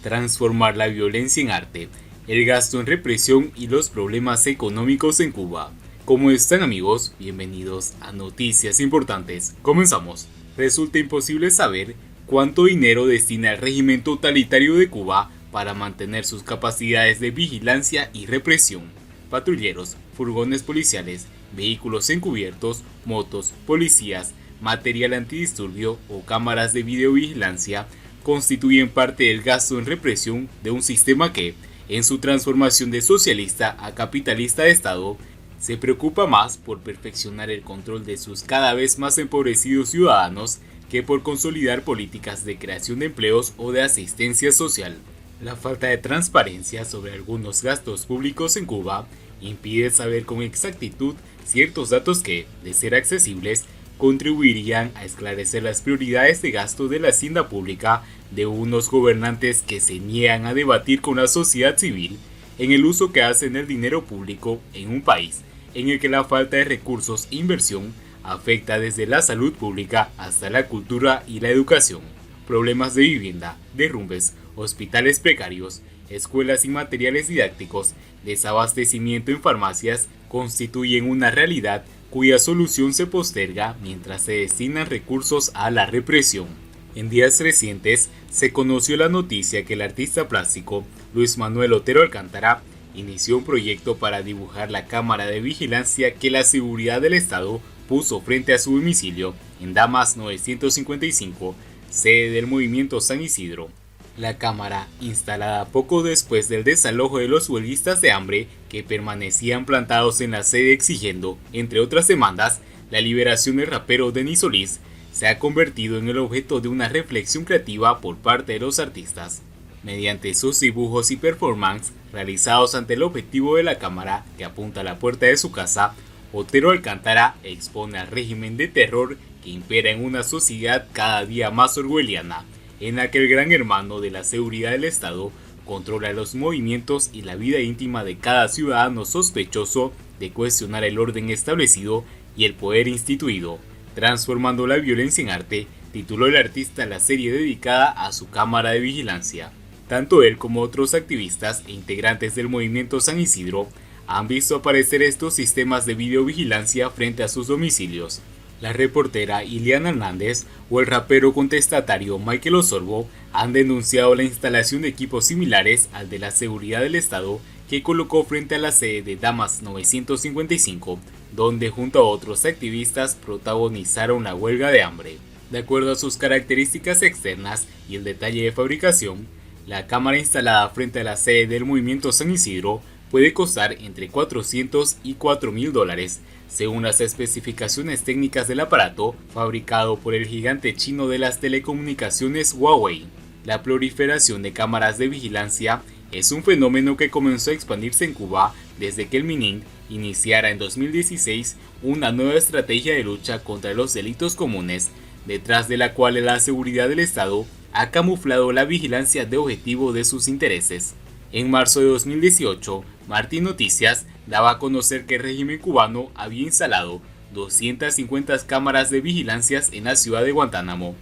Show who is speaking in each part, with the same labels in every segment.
Speaker 1: transformar la violencia en arte, el gasto en represión y los problemas económicos en Cuba. ¿Cómo están, amigos? Bienvenidos a Noticias Importantes. Comenzamos. Resulta imposible saber cuánto dinero destina el régimen totalitario de Cuba para mantener sus capacidades de vigilancia y represión. Patrulleros, furgones policiales, vehículos encubiertos, motos, policías, material antidisturbio o cámaras de videovigilancia constituyen parte del gasto en represión de un sistema que, en su transformación de socialista a capitalista de Estado, se preocupa más por perfeccionar el control de sus cada vez más empobrecidos ciudadanos que por consolidar políticas de creación de empleos o de asistencia social. La falta de transparencia sobre algunos gastos públicos en Cuba impide saber con exactitud ciertos datos que, de ser accesibles, contribuirían a esclarecer las prioridades de gasto de la hacienda pública de unos gobernantes que se niegan a debatir con la sociedad civil en el uso que hacen del dinero público en un país en el que la falta de recursos e inversión afecta desde la salud pública hasta la cultura y la educación. Problemas de vivienda, derrumbes, hospitales precarios, escuelas sin materiales didácticos, desabastecimiento en farmacias constituyen una realidad cuya solución se posterga mientras se destinan recursos a la represión. En días recientes se conoció la noticia que el artista plástico Luis Manuel Otero Alcántara inició un proyecto para dibujar la cámara de vigilancia que la seguridad del Estado puso frente a su domicilio en Damas 955, sede del movimiento San Isidro. La cámara, instalada poco después del desalojo de los huelguistas de hambre que permanecían plantados en la sede exigiendo, entre otras demandas, la liberación del rapero Denis Solís, se ha convertido en el objeto de una reflexión creativa por parte de los artistas. Mediante sus dibujos y performances realizados ante el objetivo de la cámara que apunta a la puerta de su casa, Otero Alcántara expone al régimen de terror que impera en una sociedad cada día más orwelliana, en la que el gran hermano de la seguridad del Estado controla los movimientos y la vida íntima de cada ciudadano sospechoso de cuestionar el orden establecido y el poder instituido. Transformando la violencia en arte, tituló el artista la serie dedicada a su cámara de vigilancia. Tanto él como otros activistas e integrantes del movimiento San Isidro han visto aparecer estos sistemas de videovigilancia frente a sus domicilios. La reportera Iliana Hernández o el rapero contestatario Michael Osorbo han denunciado la instalación de equipos similares al de la seguridad del Estado que colocó frente a la sede de Damas 955, donde junto a otros activistas protagonizaron la huelga de hambre. De acuerdo a sus características externas y el detalle de fabricación, la cámara instalada frente a la sede del movimiento San Isidro puede costar entre $400 y $4.000, según las especificaciones técnicas del aparato fabricado por el gigante chino de las telecomunicaciones Huawei. La proliferación de cámaras de vigilancia es un fenómeno que comenzó a expandirse en Cuba desde que el MININC iniciara en 2016 una nueva estrategia de lucha contra los delitos comunes, detrás de la cual la seguridad del Estado ha camuflado la vigilancia de objetivo de sus intereses. En marzo de 2018, Martín Noticias daba a conocer que el régimen cubano había instalado 250 cámaras de vigilancia en la ciudad de Guantánamo.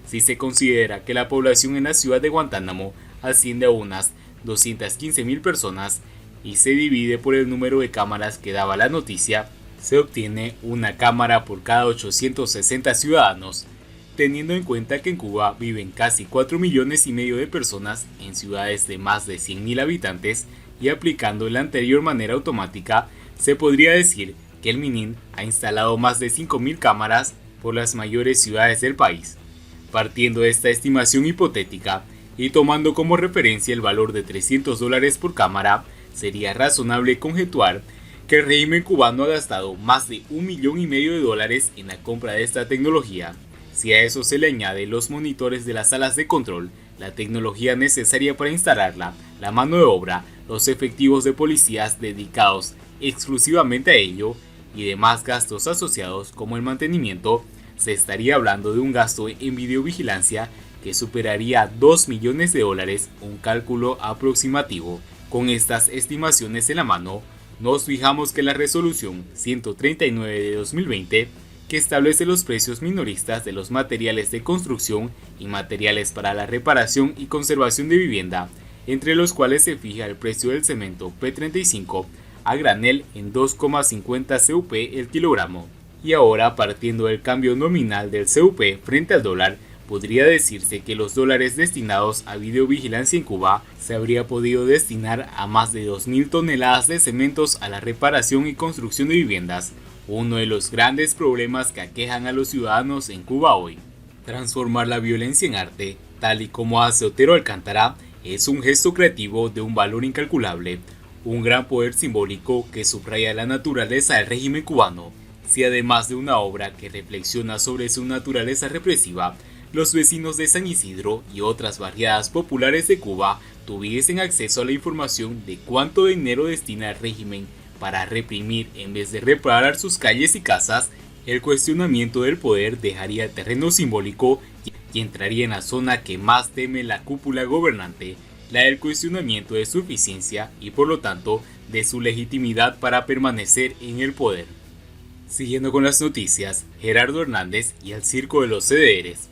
Speaker 1: Si se considera que la población en la ciudad de Guantánamo asciende a unas 215.000 personas y se divide por el número de cámaras que daba la noticia, se obtiene una cámara por cada 860 ciudadanos. Teniendo en cuenta que en Cuba viven casi 4,5 millones de personas en ciudades de más de 100.000 habitantes y aplicando la anterior manera automática, se podría decir que el MININ ha instalado más de 5,000 cámaras por las mayores ciudades del país. Partiendo de esta estimación hipotética y tomando como referencia el valor de $300 por cámara, sería razonable conjetuar que el régimen cubano ha gastado más de $1,5 millones en la compra de esta tecnología. Si a eso se le añade los monitores de las salas de control, la tecnología necesaria para instalarla, la mano de obra, los efectivos de policías dedicados exclusivamente a ello y demás gastos asociados como el mantenimiento, se estaría hablando de un gasto en videovigilancia que superaría $2 millones, un cálculo aproximativo. Con estas estimaciones en la mano, nos fijamos que la resolución 139 de 2020 que establece los precios minoristas de los materiales de construcción y materiales para la reparación y conservación de vivienda, entre los cuales se fija el precio del cemento P35 a granel en 2,50 CUP el kilogramo. Y ahora, partiendo del cambio nominal del CUP frente al dólar, podría decirse que los dólares destinados a videovigilancia en Cuba se habría podido destinar a más de 2.000 toneladas de cementos a la reparación y construcción de viviendas, uno de los grandes problemas que aquejan a los ciudadanos en Cuba hoy. Transformar la violencia en arte, tal y como hace Otero Alcántara, es un gesto creativo de un valor incalculable, un gran poder simbólico que subraya la naturaleza del régimen cubano. Si además de una obra que reflexiona sobre su naturaleza represiva, los vecinos de San Isidro y otras barriadas populares de Cuba tuviesen acceso a la información de cuánto dinero destina el régimen para reprimir en vez de reparar sus calles y casas, el cuestionamiento del poder dejaría el terreno simbólico y entraría en la zona que más teme la cúpula gobernante, la del cuestionamiento de su eficiencia y por lo tanto de su legitimidad para permanecer en el poder. Siguiendo con las noticias, Gerardo Hernández y el circo de los CDRs.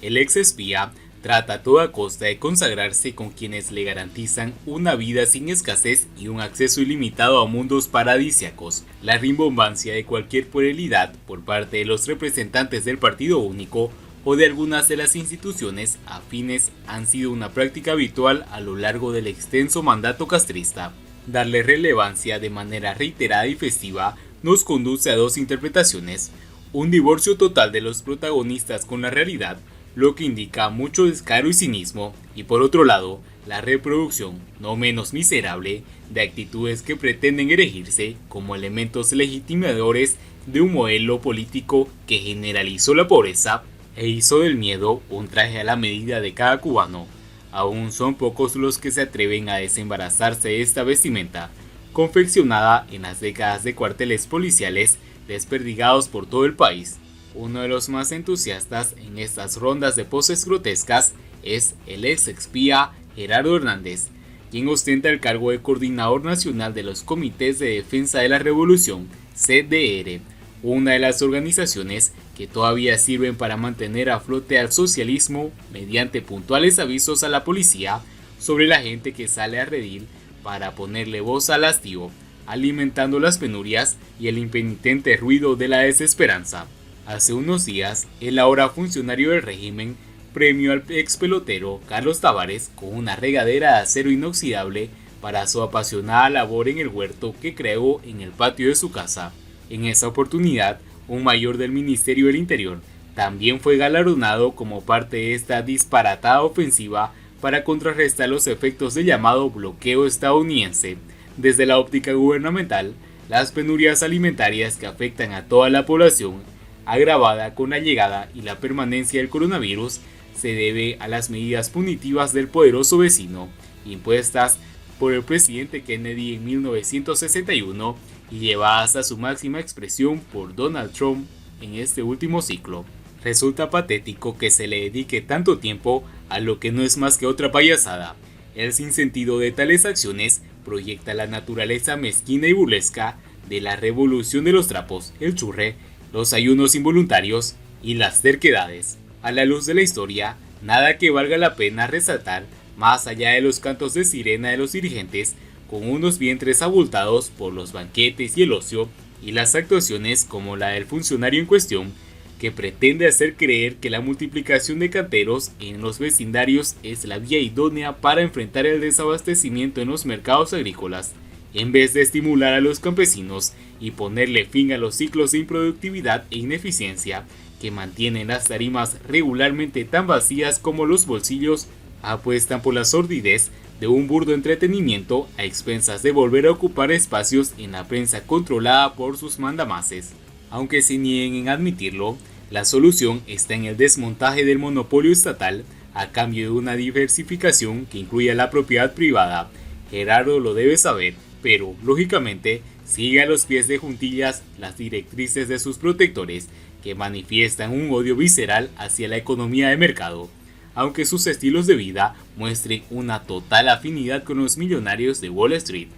Speaker 1: El ex espía trata a toda costa de consagrarse con quienes le garantizan una vida sin escasez y un acceso ilimitado a mundos paradisíacos. La rimbombancia de cualquier puerilidad por parte de los representantes del Partido Único o de algunas de las instituciones afines han sido una práctica habitual a lo largo del extenso mandato castrista. Darle relevancia de manera reiterada y festiva nos conduce a dos interpretaciones: un divorcio total de los protagonistas con la realidad, lo que indica mucho descaro y cinismo, y por otro lado, la reproducción, no menos miserable, de actitudes que pretenden erigirse como elementos legitimadores de un modelo político que generalizó la pobreza e hizo del miedo un traje a la medida de cada cubano. Aún son pocos los que se atreven a desembarazarse de esta vestimenta, confeccionada en las décadas de cuarteles policiales desperdigados por todo el país. Uno de los más entusiastas en estas rondas de poses grotescas es el ex espía Gerardo Hernández, quien ostenta el cargo de Coordinador Nacional de los Comités de Defensa de la Revolución, CDR, una de las organizaciones que todavía sirven para mantener a flote al socialismo mediante puntuales avisos a la policía sobre la gente que sale a redil para ponerle voz al hastío, alimentando las penurias y el impenitente ruido de la desesperanza. Hace unos días, el ahora funcionario del régimen premió al ex pelotero Carlos Tavares con una regadera de acero inoxidable para su apasionada labor en el huerto que creó en el patio de su casa. En esa oportunidad, un mayor del Ministerio del Interior también fue galardonado como parte de esta disparatada ofensiva para contrarrestar los efectos del llamado bloqueo estadounidense. Desde la óptica gubernamental, las penurias alimentarias que afectan a toda la población, agravada con la llegada y la permanencia del coronavirus, se debe a las medidas punitivas del poderoso vecino, impuestas por el presidente Kennedy en 1961 y llevadas a su máxima expresión por Donald Trump en este último ciclo. Resulta patético que se le dedique tanto tiempo a lo que no es más que otra payasada. El sinsentido de tales acciones proyecta la naturaleza mezquina y burlesca de la revolución de los trapos, el churre, los ayunos involuntarios y las terquedades. A la luz de la historia, nada que valga la pena resaltar más allá de los cantos de sirena de los dirigentes, con unos vientres abultados por los banquetes y el ocio, y las actuaciones como la del funcionario en cuestión, que pretende hacer creer que la multiplicación de canteros en los vecindarios es la vía idónea para enfrentar el desabastecimiento en los mercados agrícolas, en vez de estimular a los campesinos y ponerle fin a los ciclos de improductividad e ineficiencia que mantienen las tarimas regularmente tan vacías como los bolsillos. Apuestan por la sordidez de un burdo entretenimiento a expensas de volver a ocupar espacios en la prensa controlada por sus mandamases. Aunque se nieguen en admitirlo, la solución está en el desmontaje del monopolio estatal a cambio de una diversificación que incluya la propiedad privada. Gerardo lo debe saber, pero, lógicamente, sigue a los pies de juntillas las directrices de sus protectores, que manifiestan un odio visceral hacia la economía de mercado, aunque sus estilos de vida muestren una total afinidad con los millonarios de Wall Street.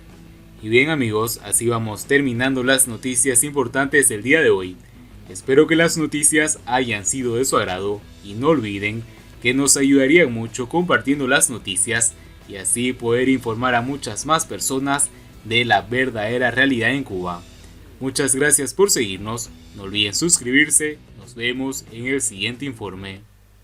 Speaker 1: Y bien amigos, así vamos terminando las noticias importantes del día de hoy. Espero que las noticias hayan sido de su agrado y no olviden que nos ayudarían mucho compartiendo las noticias y así poder informar a muchas más personas de la verdadera realidad en Cuba. Muchas gracias por seguirnos, no olviden suscribirse, nos vemos en el siguiente informe.